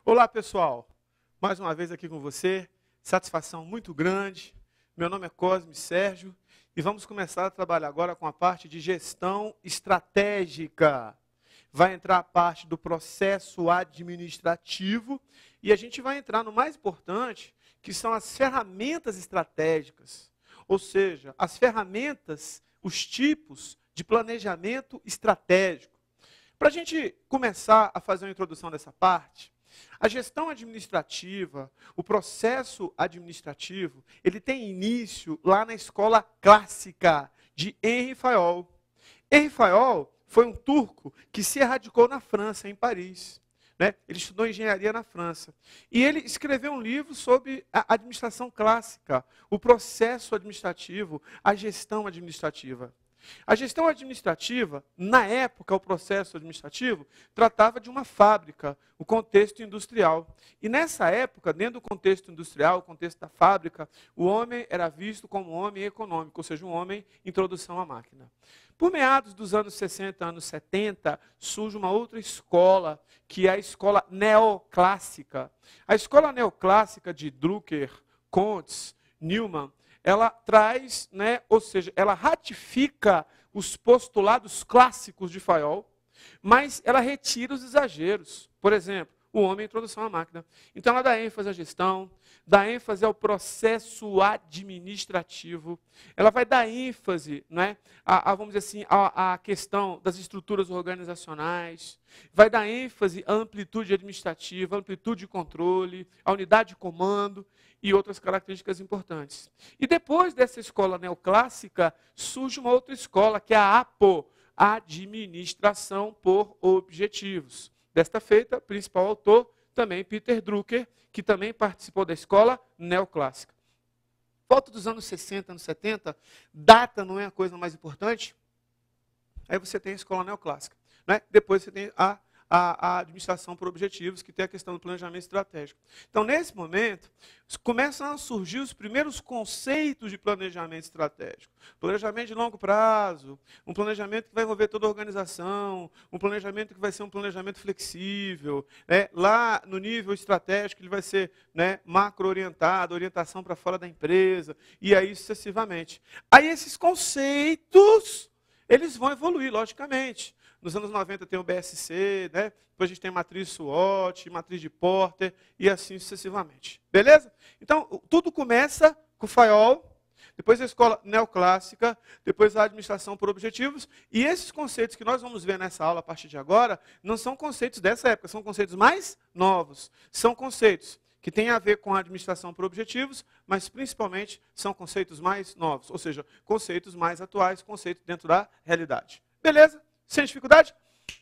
Olá, pessoal. Mais uma vez aqui com você. Satisfação muito grande. Meu nome é Cosme Sérgio e vamos começar a trabalhar agora com a parte de gestão estratégica. Vai entrar a parte do processo administrativo e a gente vai entrar no mais importante, que são as ferramentas estratégicas. Ou seja, as ferramentas, os tipos de planejamento estratégico. Para a gente começar a fazer uma introdução dessa parte, a gestão administrativa, o processo administrativo, ele tem início lá na escola clássica de Henri Fayol. Henri Fayol foi um turco que se radicou na França, em Paris. Né? Ele estudou engenharia na França. E ele escreveu um livro sobre a administração clássica, o processo administrativo, a gestão administrativa. A gestão administrativa, na época, o processo administrativo, tratava de uma fábrica, o contexto industrial. E nessa época, dentro do contexto industrial, o contexto da fábrica, o homem era visto como um homem econômico, ou seja, um homem em introdução à máquina. Por meados dos anos 60, anos 70, surge uma outra escola, que é a escola neoclássica. A escola neoclássica de Drucker, Kuntz, Neumann, ela traz, ou seja, ela ratifica os postulados clássicos de Fayol, mas ela retira os exageros. Por exemplo, o homem em introdução à máquina. Então ela dá ênfase à gestão, dá ênfase ao processo administrativo, ela vai dar ênfase, vamos dizer assim, à questão das estruturas organizacionais, vai dar ênfase à amplitude administrativa, à amplitude de controle, à unidade de comando e outras características importantes. E depois dessa escola neoclássica, surge uma outra escola, que é a APO, Administração por Objetivos. Desta feita, principal autor, também Peter Drucker, que também participou da escola neoclássica. Volta dos anos 60, anos 70, data não é a coisa mais importante, aí você tem a escola neoclássica. Depois você tem a administração por objetivos, que tem a questão do planejamento estratégico. Então, nesse momento, começam a surgir os primeiros conceitos de planejamento estratégico. Planejamento de longo prazo, um planejamento que vai envolver toda a organização, um planejamento que vai ser um planejamento flexível. Lá no nível estratégico, ele vai ser macro-orientado, orientação para fora da empresa, e aí sucessivamente. Aí esses conceitos, eles vão evoluir, logicamente. Nos anos 90 tem o BSC, depois a gente tem a matriz SWOT, matriz de Porter, e assim sucessivamente. Beleza? Então, tudo começa com Fayol, depois a escola neoclássica, depois a administração por objetivos, e esses conceitos que nós vamos ver nessa aula a partir de agora, não são conceitos dessa época, são conceitos mais novos. São conceitos que têm a ver com a administração por objetivos, mas principalmente são conceitos mais novos, ou seja, conceitos mais atuais, conceitos dentro da realidade. Beleza? Sem dificuldade?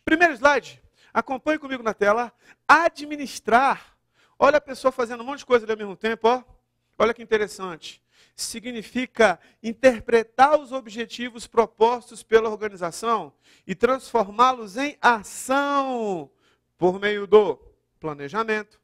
Primeiro slide. Acompanhe comigo na tela. Administrar. Olha a pessoa fazendo um monte de coisa ali ao mesmo tempo. Ó. Olha que interessante. Significa interpretar os objetivos propostos pela organização e transformá-los em ação por meio do planejamento,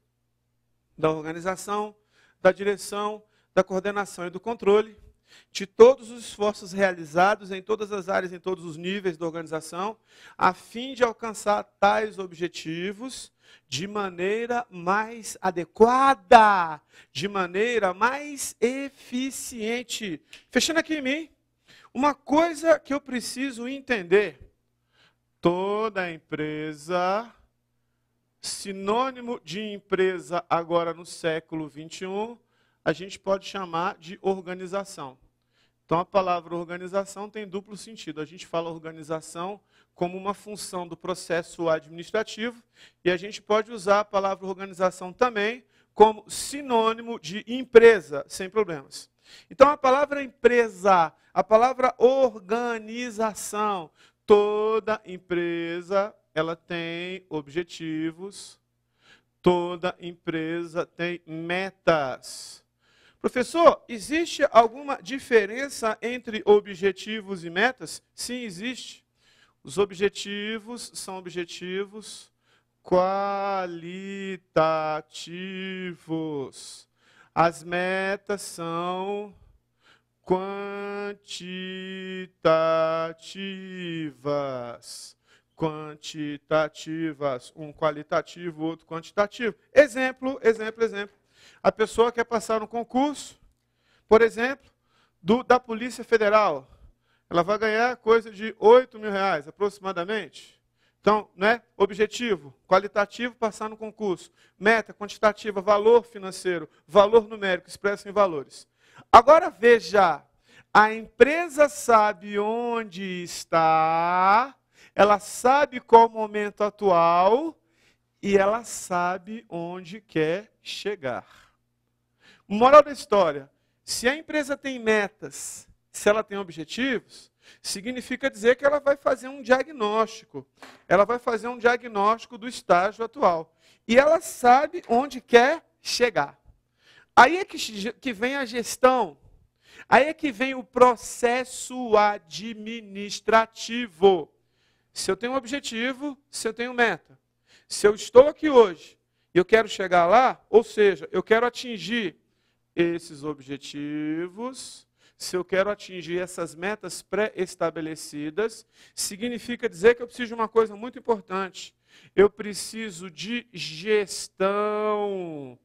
da organização, da direção, da coordenação e do controle, de todos os esforços realizados em todas as áreas, em todos os níveis da organização, a fim de alcançar tais objetivos de maneira mais adequada, de maneira mais eficiente. Fechando aqui em mim, uma coisa que eu preciso entender: toda empresa, sinônimo de empresa agora no século 21, a gente pode chamar de organização. Então, a palavra organização tem duplo sentido. A gente fala organização como uma função do processo administrativo, e a gente pode usar a palavra organização também como sinônimo de empresa, sem problemas. Então, a palavra empresa, a palavra organização, toda empresa, ela tem objetivos, toda empresa tem metas. Professor, existe alguma diferença entre objetivos e metas? Sim, existe. Os objetivos são objetivos qualitativos. As metas são quantitativas. quantitativas. Um qualitativo, outro quantitativo. Exemplo. A pessoa quer passar no concurso, por exemplo, da Polícia Federal. Ela vai ganhar coisa de R$8.000, aproximadamente. Então, né? Objetivo, qualitativo, passar no concurso. Meta, quantitativa, valor financeiro, valor numérico, expresso em valores. Agora veja, a empresa sabe onde está, ela sabe qual o momento atual e ela sabe onde quer chegar. Moral da história, se a empresa tem metas, se ela tem objetivos, significa dizer que ela vai fazer um diagnóstico. Ela vai fazer um diagnóstico do estágio atual. E ela sabe onde quer chegar. Aí é que vem a gestão. Aí é que vem o processo administrativo. Se eu tenho um objetivo, se eu tenho meta. Se eu estou aqui hoje e eu quero chegar lá, ou seja, eu quero atingir esses objetivos, se eu quero atingir essas metas pré-estabelecidas, significa dizer que eu preciso de uma coisa muito importante. Eu preciso de gestão.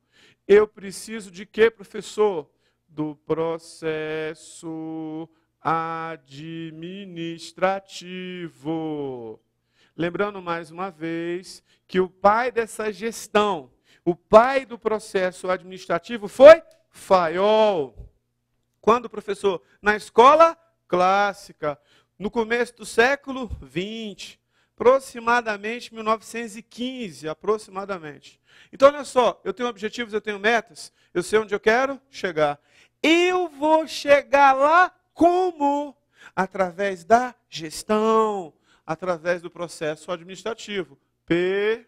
Eu preciso de quê, professor? Do processo administrativo. Lembrando mais uma vez que o pai dessa gestão, o pai do processo administrativo foi Fayol. Quando, professor? Na escola clássica, no começo do século XX, aproximadamente 1915, aproximadamente. Então, olha só, eu tenho objetivos, eu tenho metas, eu sei onde eu quero chegar. Eu vou chegar lá como? Através da gestão, através do processo administrativo. PDOCC,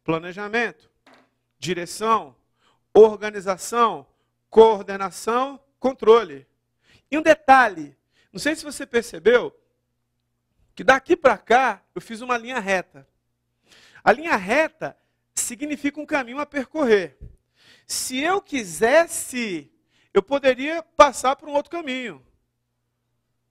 planejamento. Direção, organização, coordenação, controle. E um detalhe, não sei se você percebeu, que daqui para cá eu fiz uma linha reta. A linha reta significa um caminho a percorrer. Se eu quisesse, eu poderia passar por um outro caminho.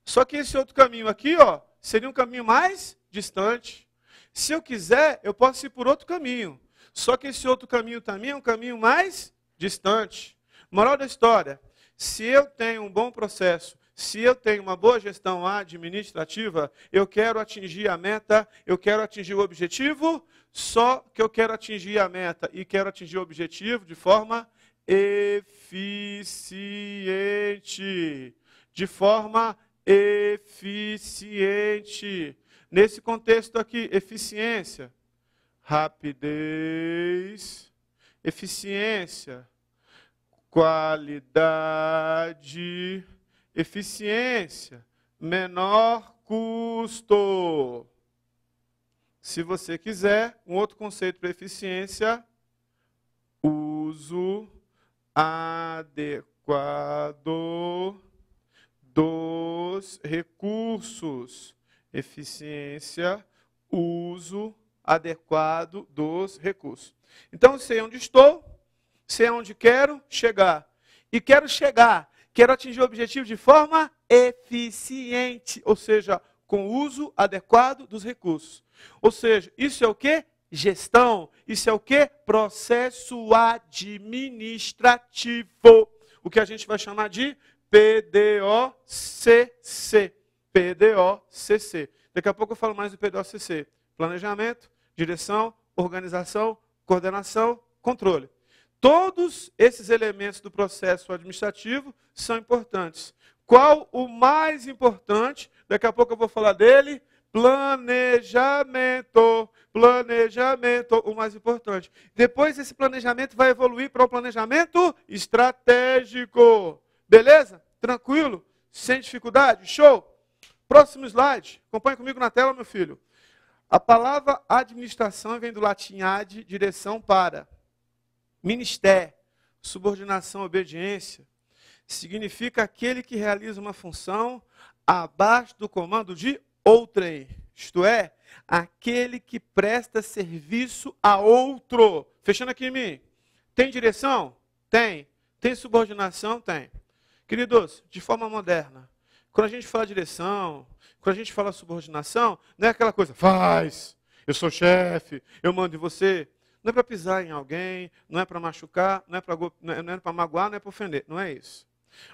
Só que esse outro caminho aqui, ó, seria um caminho mais distante. Se eu quiser, eu posso ir por outro caminho. Só que esse outro caminho também é um caminho mais distante. Moral da história, se eu tenho um bom processo, se eu tenho uma boa gestão administrativa, eu quero atingir a meta, eu quero atingir o objetivo, só que eu quero atingir a meta e quero atingir o objetivo de forma eficiente. De forma eficiente. Nesse contexto aqui, eficiência. Rapidez, eficiência, qualidade, eficiência, menor custo. Se você quiser, um outro conceito para eficiência, uso adequado dos recursos. Eficiência, uso adequado dos recursos. Então, sei onde estou, sei onde quero chegar. E quero chegar, quero atingir o objetivo de forma eficiente, ou seja, com o uso adequado dos recursos. Ou seja, isso é o quê? Gestão. Isso é o quê? Processo administrativo. O que a gente vai chamar de PDOCC. PDOCC. Daqui a pouco eu falo mais do PDOCC. Planejamento, direção, organização, coordenação, controle. Todos esses elementos do processo administrativo são importantes. Qual o mais importante? Daqui a pouco eu vou falar dele. Planejamento. Planejamento, o mais importante. Depois esse planejamento vai evoluir para o planejamento estratégico. Beleza? Tranquilo? Sem dificuldade? Show? Próximo slide. Acompanhe comigo na tela, meu filho. A palavra administração vem do latim ad, direção para. Ministério, subordinação, obediência, significa aquele que realiza uma função abaixo do comando de outrem. Isto é, aquele que presta serviço a outro. Fechando aqui em mim. Tem direção? Tem. Tem subordinação? Tem. Queridos, de forma moderna, Quando a gente fala direção, quando a gente fala subordinação, não é aquela coisa, faz, eu sou chefe, eu mando em você. Não é para pisar em alguém, não é para machucar, não é para magoar, não é para ofender. Não é isso.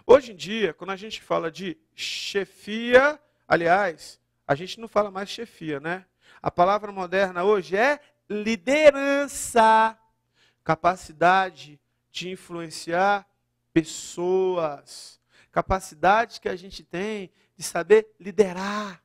Hoje em dia, quando a gente fala de chefia, aliás, a gente não fala mais chefia, né? A palavra moderna hoje é liderança. Capacidade de influenciar pessoas. Capacidade que a gente tem de saber liderar,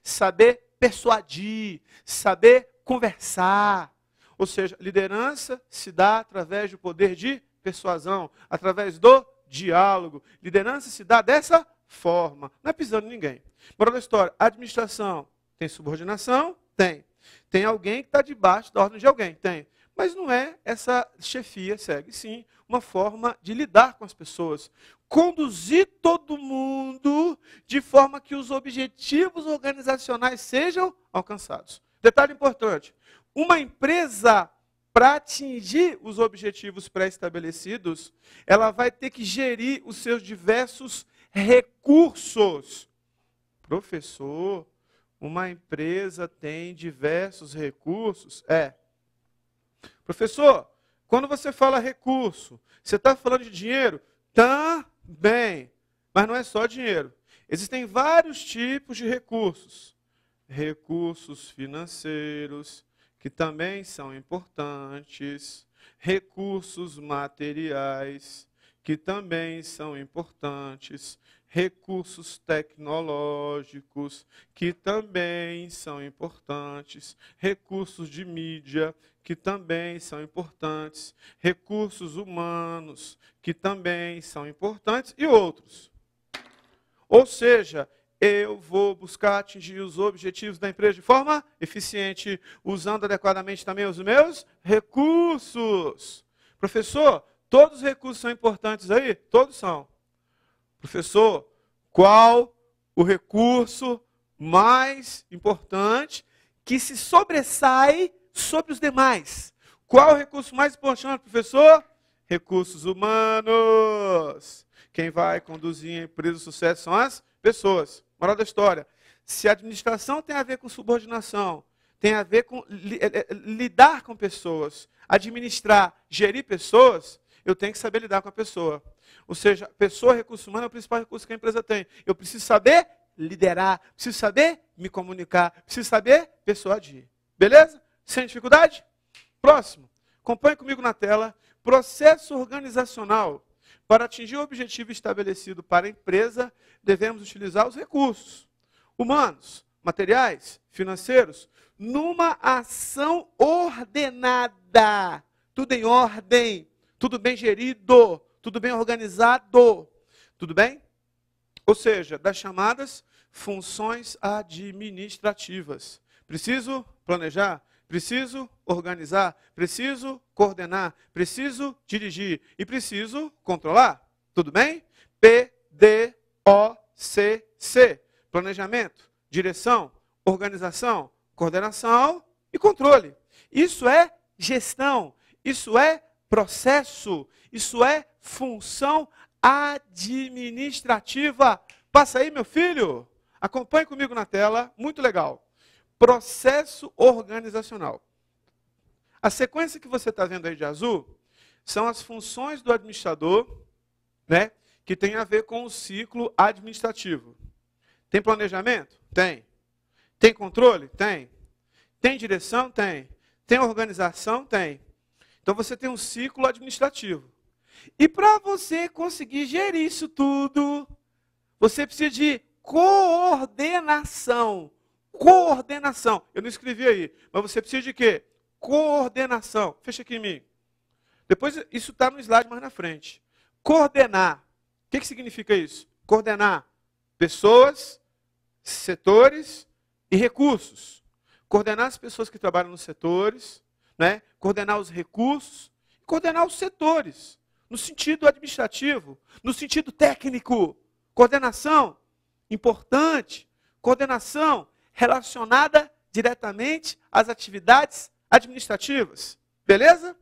saber persuadir, saber conversar. Ou seja, liderança se dá através do poder de persuasão, através do diálogo. Liderança se dá dessa forma, não é pisando em ninguém. Moral da história, administração tem subordinação? Tem. Tem alguém que está debaixo da ordem de alguém? Tem. Mas não é essa chefia, segue sim uma forma de lidar com as pessoas. Conduzir todo mundo de forma que os objetivos organizacionais sejam alcançados. Detalhe importante, uma empresa, para atingir os objetivos pré-estabelecidos, ela vai ter que gerir os seus diversos recursos. Professor, uma empresa tem diversos recursos? Professor, quando você fala recurso, você está falando de dinheiro? Também. Mas não é só dinheiro. Existem vários tipos de recursos. Recursos financeiros, que também são importantes. Recursos materiais, que também são importantes. Recursos tecnológicos, que também são importantes. Recursos de mídia, que também são importantes. Recursos humanos, que também são importantes. E outros. Ou seja, eu vou buscar atingir os objetivos da empresa de forma eficiente, usando adequadamente também os meus recursos. Professor, todos os recursos são importantes aí? Todos são. Professor, qual o recurso mais importante que se sobressai sobre os demais? Qual o recurso mais importante, professor? Recursos humanos. Quem vai conduzir a empresa de sucesso são as pessoas. Moral da história. Se a administração tem a ver com subordinação, tem a ver com lidar com pessoas, administrar, gerir pessoas, eu tenho que saber lidar com a pessoa. Ou seja, pessoa, recurso humano é o principal recurso que a empresa tem. Eu preciso saber liderar, preciso saber me comunicar, preciso saber persuadir. Beleza? Sem dificuldade? Próximo. Acompanhe comigo na tela. Processo organizacional. Para atingir o objetivo estabelecido para a empresa, devemos utilizar os recursos humanos, materiais, financeiros, numa ação ordenada. Tudo em ordem, tudo bem gerido, tudo bem organizado. Tudo bem? Ou seja, das chamadas funções administrativas. Preciso planejar, preciso organizar, preciso coordenar, preciso dirigir e preciso controlar. Tudo bem? PDOCC. Planejamento, direção, organização, coordenação e controle. Isso é gestão, isso é processo, isso é função administrativa. Passa aí, meu filho. Acompanhe comigo na tela, muito legal. Processo organizacional. A sequência que você está vendo aí de azul são as funções do administrador, né, que tem a ver com o ciclo administrativo. Tem planejamento? Tem. Tem controle? Tem. Tem direção? Tem. Tem organização? Tem. Então você tem um ciclo administrativo. E para você conseguir gerir isso tudo, você precisa de coordenação. Coordenação. Eu não escrevi aí, mas você precisa de quê? Coordenação. Fecha aqui em mim. Depois, isso está no slide mais na frente. Coordenar. O que significa isso? Coordenar pessoas, setores e recursos. Coordenar as pessoas que trabalham nos setores, né? Coordenar os recursos, coordenar os setores, no sentido administrativo, no sentido técnico. Coordenação, importante. Coordenação relacionada diretamente às atividades administrativas. Beleza?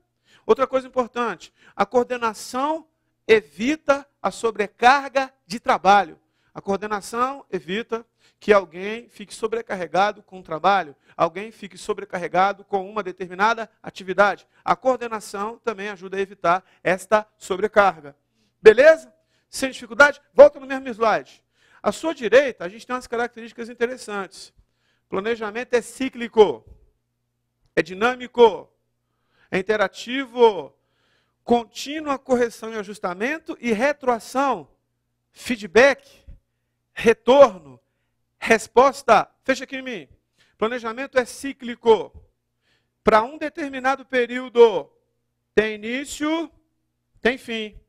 Outra coisa importante, a coordenação evita a sobrecarga de trabalho. A coordenação evita que alguém fique sobrecarregado com o trabalho, alguém fique sobrecarregado com uma determinada atividade. A coordenação também ajuda a evitar esta sobrecarga. Beleza? Sem dificuldade? Volta no mesmo slide. À sua direita, a gente tem umas características interessantes. Planejamento é cíclico, é dinâmico, é interativo, contínua correção e ajustamento e retroação, feedback, retorno, resposta. Fecha aqui em mim. Planejamento é cíclico. Para um determinado período, tem início, tem fim.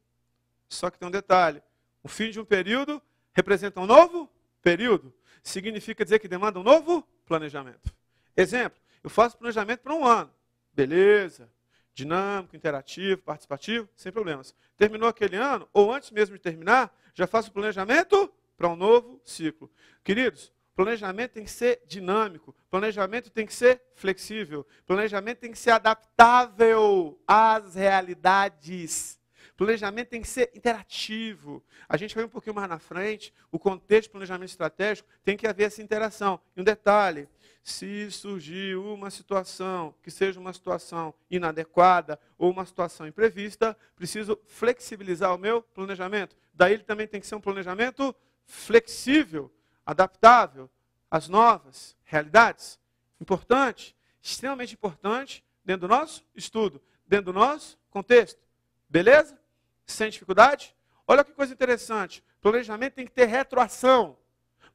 Só que tem um detalhe. O fim de um período representa um novo período. Significa dizer que demanda um novo planejamento. Exemplo, eu faço planejamento para um ano. Beleza. Dinâmico, interativo, participativo, sem problemas. Terminou aquele ano, ou antes mesmo de terminar, já faço o planejamento para um novo ciclo. Queridos, planejamento tem que ser dinâmico, planejamento tem que ser flexível, planejamento tem que ser adaptável às realidades. Planejamento tem que ser interativo. A gente vai um pouquinho mais na frente, o contexto de planejamento estratégico tem que haver essa interação. E um detalhe, se surgir uma situação que seja uma situação inadequada ou uma situação imprevista, preciso flexibilizar o meu planejamento. Daí ele também tem que ser um planejamento flexível, adaptável às novas realidades. Importante, extremamente importante, dentro do nosso estudo, dentro do nosso contexto. Beleza? Sem dificuldade? Olha que coisa interessante. Planejamento tem que ter retroação.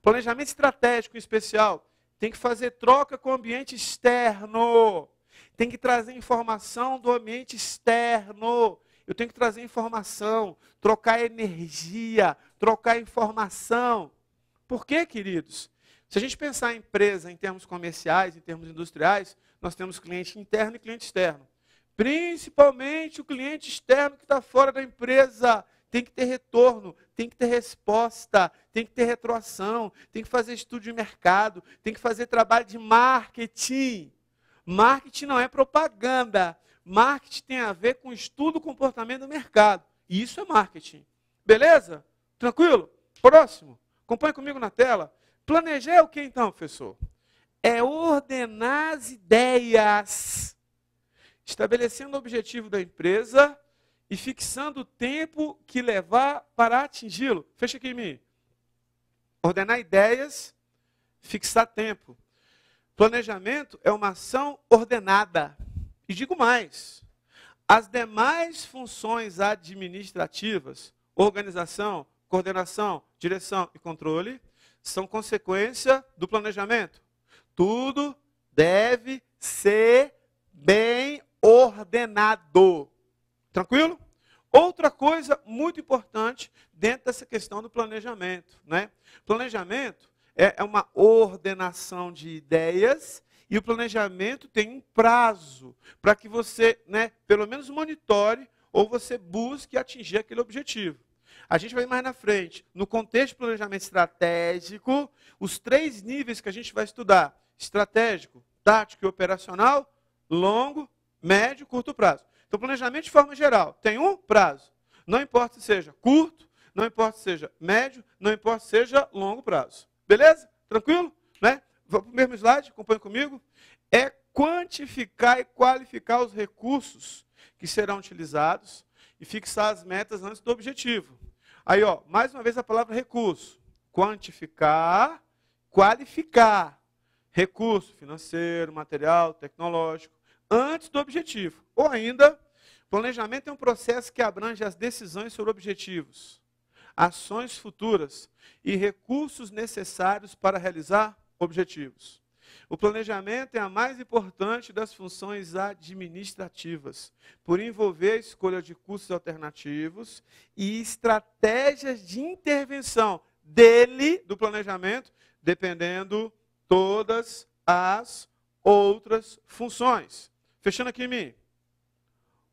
Planejamento estratégico em especial tem que fazer troca com o ambiente externo. Tem que trazer informação do ambiente externo. Eu tenho que trazer informação, trocar energia, trocar informação. Por quê, queridos? Se a gente pensar em empresa em termos comerciais, em termos industriais, nós temos cliente interno e cliente externo. Principalmente o cliente externo que está fora da empresa. Tem que ter retorno, tem que ter resposta, tem que ter retroação, tem que fazer estudo de mercado, tem que fazer trabalho de marketing. Marketing não é propaganda. Marketing tem a ver com estudo do comportamento do mercado. E isso é marketing. Beleza? Tranquilo? Próximo. Acompanhe comigo na tela. Planejar é o que então, professor? É ordenar as ideias, estabelecendo o objetivo da empresa e fixando o tempo que levar para atingi-lo. Fecha aqui em mim. Ordenar ideias, fixar tempo. Planejamento é uma ação ordenada. E digo mais, as demais funções administrativas, organização, coordenação, direção e controle, são consequência do planejamento. Tudo deve ser bem ordenado. Tranquilo? Outra coisa muito importante dentro dessa questão do planejamento, né? Planejamento é uma ordenação de ideias e o planejamento tem um prazo para que você, né, pelo menos monitore ou você busque atingir aquele objetivo. A gente vai mais na frente. No contexto de planejamento estratégico, os 3 níveis que a gente vai estudar: estratégico, tático e operacional, longo, médio e curto prazo. Então, planejamento de forma geral tem um prazo. Não importa se seja curto, não importa se seja médio, não importa se seja longo prazo. Beleza? Tranquilo? Né? Vou para o mesmo slide, acompanhe comigo. É quantificar e qualificar os recursos que serão utilizados e fixar as metas antes do objetivo. Aí, ó, mais uma vez a palavra recurso. Quantificar, qualificar. Recurso financeiro, material, tecnológico, antes do objetivo. Ou ainda, planejamento é um processo que abrange as decisões sobre objetivos, ações futuras e recursos necessários para realizar objetivos. O planejamento é a mais importante das funções administrativas, por envolver a escolha de cursos alternativos e estratégias de intervenção dele, do planejamento, dependendo todas as outras funções. Fechando aqui em mim.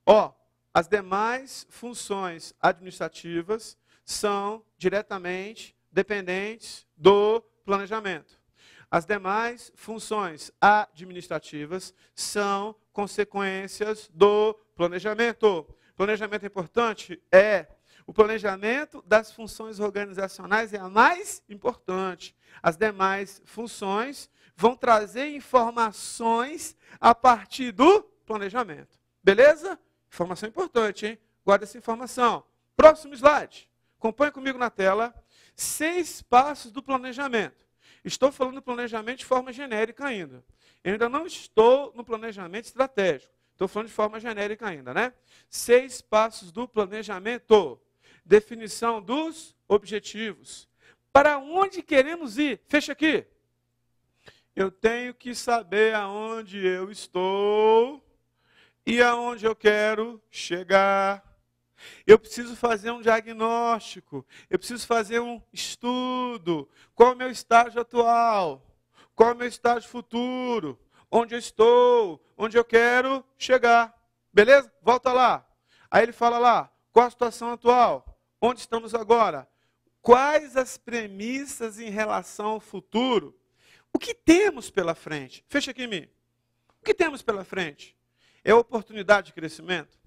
Ó, as demais funções administrativas são diretamente dependentes do planejamento. As demais funções administrativas são consequências do planejamento. Planejamento é importante? É. O planejamento das funções organizacionais é a mais importante. As demais funções vão trazer informações a partir do planejamento. Beleza? Informação importante, hein? Guarda essa informação. Próximo slide. Acompanhe comigo na tela. 6 passos do planejamento. Estou falando do planejamento de forma genérica ainda. Eu ainda não estou no planejamento estratégico. Estou falando de forma genérica ainda, né? 6 passos do planejamento. Definição dos objetivos. Para onde queremos ir? Fecha aqui. Eu tenho que saber aonde eu estou e aonde eu quero chegar. Eu preciso fazer um diagnóstico. Eu preciso fazer um estudo. Qual é o meu estágio atual? Qual é o meu estágio futuro? Onde eu estou? Onde eu quero chegar? Beleza? Volta lá. Aí ele fala lá, qual a situação atual? Onde estamos agora? Quais as premissas em relação ao futuro? O que temos pela frente? Fecha aqui em mim. O que temos pela frente? É oportunidade de crescimento?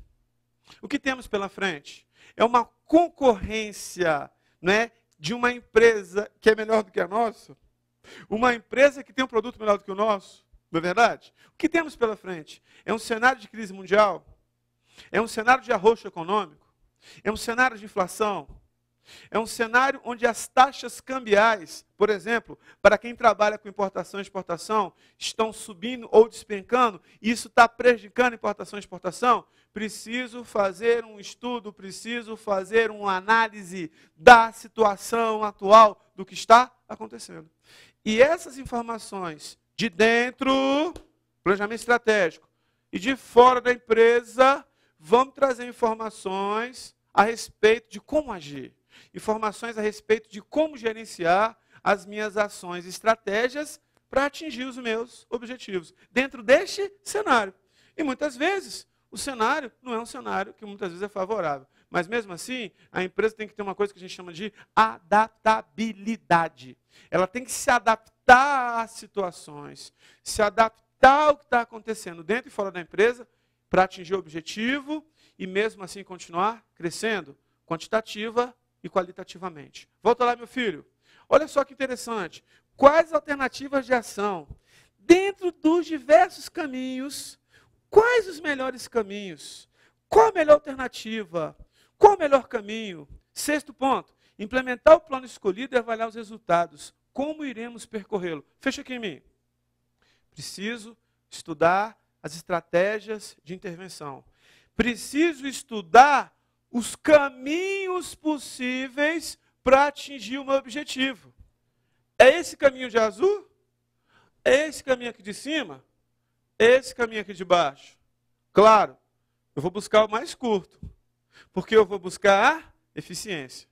O que temos pela frente? É uma concorrência, né, de uma empresa que é melhor do que a nossa? Uma empresa que tem um produto melhor do que o nosso? Não é verdade? O que temos pela frente? É um cenário de crise mundial? É um cenário de arroxo econômico? É um cenário de inflação? É um cenário onde as taxas cambiais, por exemplo, para quem trabalha com importação e exportação, estão subindo ou despencando, e isso está prejudicando a importação e exportação? Preciso fazer um estudo, preciso fazer uma análise da situação atual do que está acontecendo. E essas informações de dentro, planejamento estratégico, e de fora da empresa, vão trazer informações a respeito de como agir. Informações a respeito de como gerenciar as minhas ações e estratégias para atingir os meus objetivos, dentro deste cenário. E muitas vezes, o cenário não é um cenário que muitas vezes é favorável. Mas mesmo assim, a empresa tem que ter uma coisa que a gente chama de adaptabilidade. Ela tem que se adaptar às situações, se adaptar ao que está acontecendo dentro e fora da empresa para atingir o objetivo e mesmo assim continuar crescendo quantitativa e qualitativamente. Volta lá, meu filho. Olha só que interessante. Quais alternativas de ação? Dentro dos diversos caminhos, quais os melhores caminhos? Qual a melhor alternativa? Qual o melhor caminho? 6º ponto. Implementar o plano escolhido e avaliar os resultados. Como iremos percorrê-lo? Fecha aqui em mim. Preciso estudar as estratégias de intervenção. Preciso estudar os caminhos possíveis para atingir o meu objetivo. É esse caminho de azul? É esse caminho aqui de cima? É esse caminho aqui de baixo? Claro, eu vou buscar o mais curto, porque eu vou buscar a eficiência.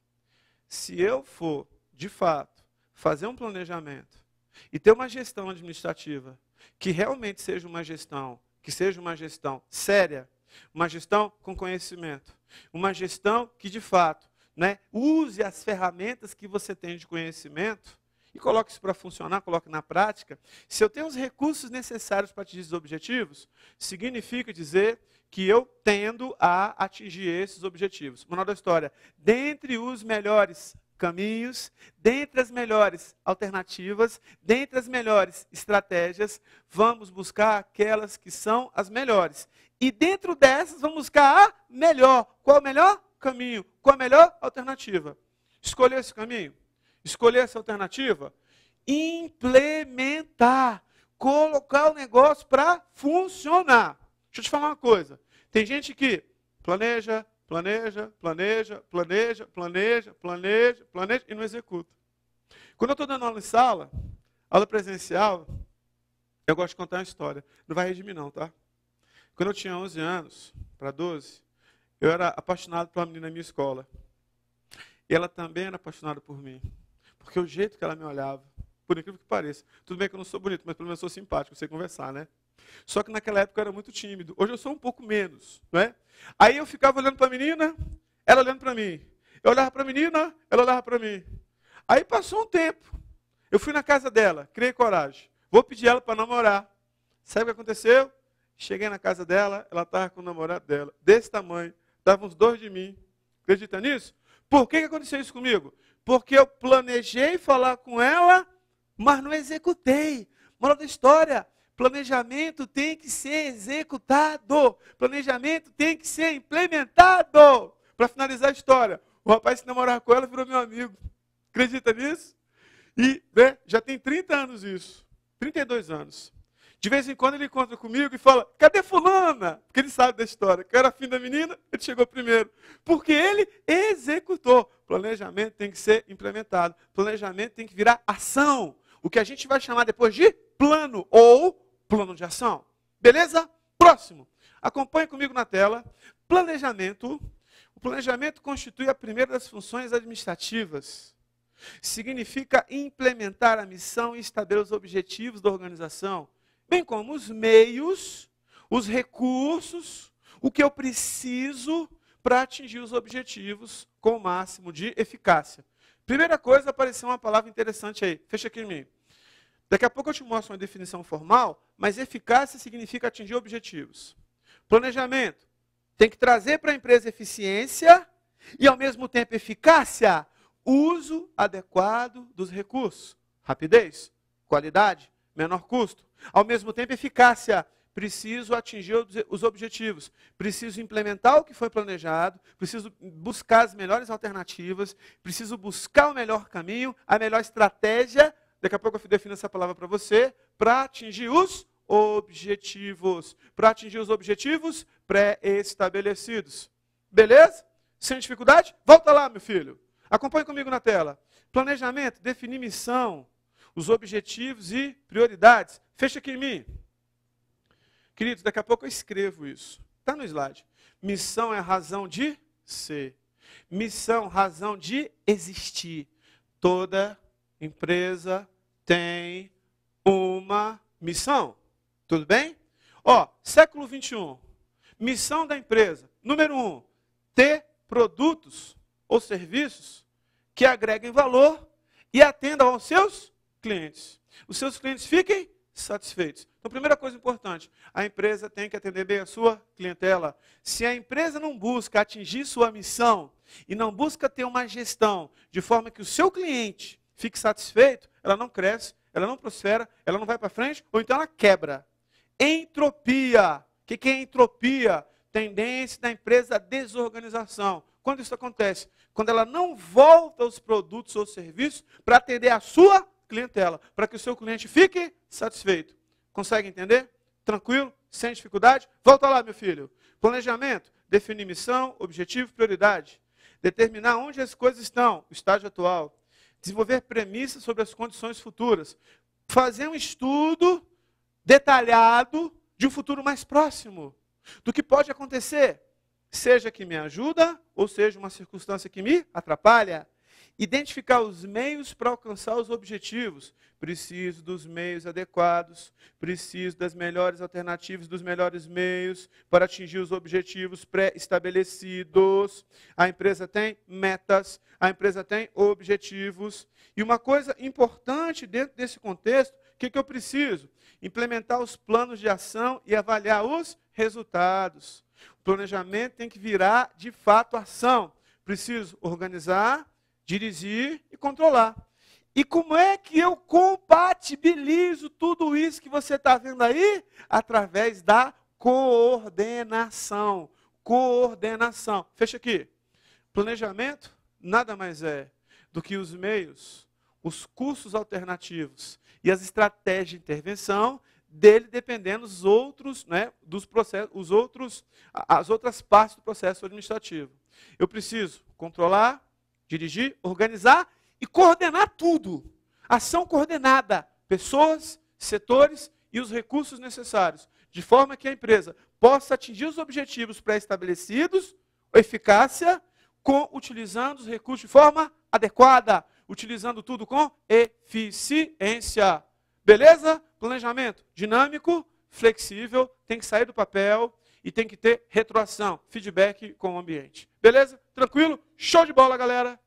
Se eu for, de fato, fazer um planejamento e ter uma gestão administrativa que realmente seja uma gestão, que seja uma gestão séria, uma gestão com conhecimento, uma gestão que, de fato, né, use as ferramentas que você tem de conhecimento e coloque isso para funcionar, coloque na prática. Se eu tenho os recursos necessários para atingir os objetivos, significa dizer que eu tendo a atingir esses objetivos. Moral da história, dentre os melhores caminhos, dentre as melhores alternativas, dentre as melhores estratégias, vamos buscar aquelas que são as melhores. E dentro dessas, vamos buscar a melhor. Qual é o melhor caminho? Qual a melhor alternativa? Escolher esse caminho? Escolher essa alternativa? Implementar. Colocar o negócio para funcionar. Deixa eu te falar uma coisa. Tem gente que planeja e não executa. Quando eu estou dando aula em sala, aula presencial, eu gosto de contar uma história. Não vai rir de mim não, tá? Quando eu tinha 11 anos, para 12, eu era apaixonado por uma menina na minha escola. E ela também era apaixonada por mim. Porque o jeito que ela me olhava, por incrível que pareça, tudo bem que eu não sou bonito, mas pelo menos eu sou simpático, eu sei conversar, né? Só que naquela época eu era muito tímido. Hoje eu sou um pouco menos, não é? Aí eu ficava olhando para a menina, ela olhando para mim. Eu olhava para a menina, ela olhava para mim. Aí passou um tempo. Eu fui na casa dela, criei coragem. Vou pedir ela para namorar. Sabe o que aconteceu? Cheguei na casa dela, ela estava com o namorado dela, desse tamanho, dava uns 2 de mim. Acredita nisso? Por que aconteceu isso comigo? Porque eu planejei falar com ela, mas não executei. Moral da história, planejamento tem que ser executado. Planejamento tem que ser implementado. Para finalizar a história, o rapaz que namorava com ela virou meu amigo. Acredita nisso? E já tem 30 anos isso. 32 anos. De vez em quando ele encontra comigo e fala, cadê fulana? Porque ele sabe da história. Que era fim da menina, ele chegou primeiro. Porque ele executou. Planejamento tem que ser implementado. Planejamento tem que virar ação. O que a gente vai chamar depois de plano ou plano de ação. Beleza? Próximo. Acompanhe comigo na tela. Planejamento. O planejamento constitui a primeira das funções administrativas. Significa implementar a missão e estabelecer os objetivos da organização, bem como os meios, os recursos, o que eu preciso para atingir os objetivos com o máximo de eficácia. Primeira coisa, apareceu uma palavra interessante aí. Fecha aqui em mim. Daqui a pouco eu te mostro uma definição formal, mas eficácia significa atingir objetivos. Planejamento tem que trazer para a empresa eficiência e, ao mesmo tempo, eficácia. Uso adequado dos recursos. Rapidez, qualidade, menor custo. Ao mesmo tempo, eficácia. Preciso atingir os objetivos. Preciso implementar o que foi planejado. Preciso buscar as melhores alternativas. Preciso buscar o melhor caminho, a melhor estratégia. Daqui a pouco eu defino essa palavra para você. Para atingir os objetivos. Para atingir os objetivos pré-estabelecidos. Beleza? Sem dificuldade? Volta lá, meu filho. Acompanhe comigo na tela. Planejamento, definir missão, os objetivos e prioridades. Fecha aqui em mim. Queridos, daqui a pouco eu escrevo isso. Está no slide. Missão é razão de ser. Missão, razão de existir. Toda empresa tem uma missão. Tudo bem? Ó, século 21. Missão da empresa. Número 1. Ter produtos ou serviços que agreguem valor e atendam aos seus clientes. Os seus clientes fiquem satisfeitos. Então, primeira coisa importante, a empresa tem que atender bem a sua clientela. Se a empresa não busca atingir sua missão e não busca ter uma gestão de forma que o seu cliente fique satisfeito, ela não cresce, ela não prospera, ela não vai para frente, ou então ela quebra. Entropia. O que é entropia? Tendência da empresa à desorganização. Quando isso acontece? Quando ela não volta os produtos ou serviços para atender a sua clientela, para que o seu cliente fique satisfeito. Consegue entender? Tranquilo? Sem dificuldade? Volta lá, meu filho. Planejamento, definir missão, objetivo, prioridade. Determinar onde as coisas estão, o estágio atual. Desenvolver premissas sobre as condições futuras. Fazer um estudo detalhado de um futuro mais próximo, do que pode acontecer. Seja que me ajuda, ou seja uma circunstância que me atrapalha. Identificar os meios para alcançar os objetivos. Preciso dos meios adequados, preciso das melhores alternativas, dos melhores meios para atingir os objetivos pré-estabelecidos. A empresa tem metas, a empresa tem objetivos. E uma coisa importante dentro desse contexto, o que eu preciso? Implementar os planos de ação e avaliar os resultados. O planejamento tem que virar, de fato, ação. Preciso organizar, dirigir e controlar. E como é que eu compatibilizo tudo isso que você está vendo aí? Através da coordenação. Coordenação. Fecha aqui. Planejamento nada mais é do que os meios, os cursos alternativos e as estratégias de intervenção dele dependendo dos outros, dos processos, as outras partes do processo administrativo. Eu preciso controlar, dirigir, organizar e coordenar tudo. Ação coordenada, pessoas, setores e os recursos necessários, de forma que a empresa possa atingir os objetivos pré-estabelecidos, eficácia, utilizando os recursos de forma adequada, utilizando tudo com eficiência. Beleza? Planejamento dinâmico, flexível, tem que sair do papel e tem que ter retroação, feedback com o ambiente. Beleza? Tranquilo? Show de bola, galera!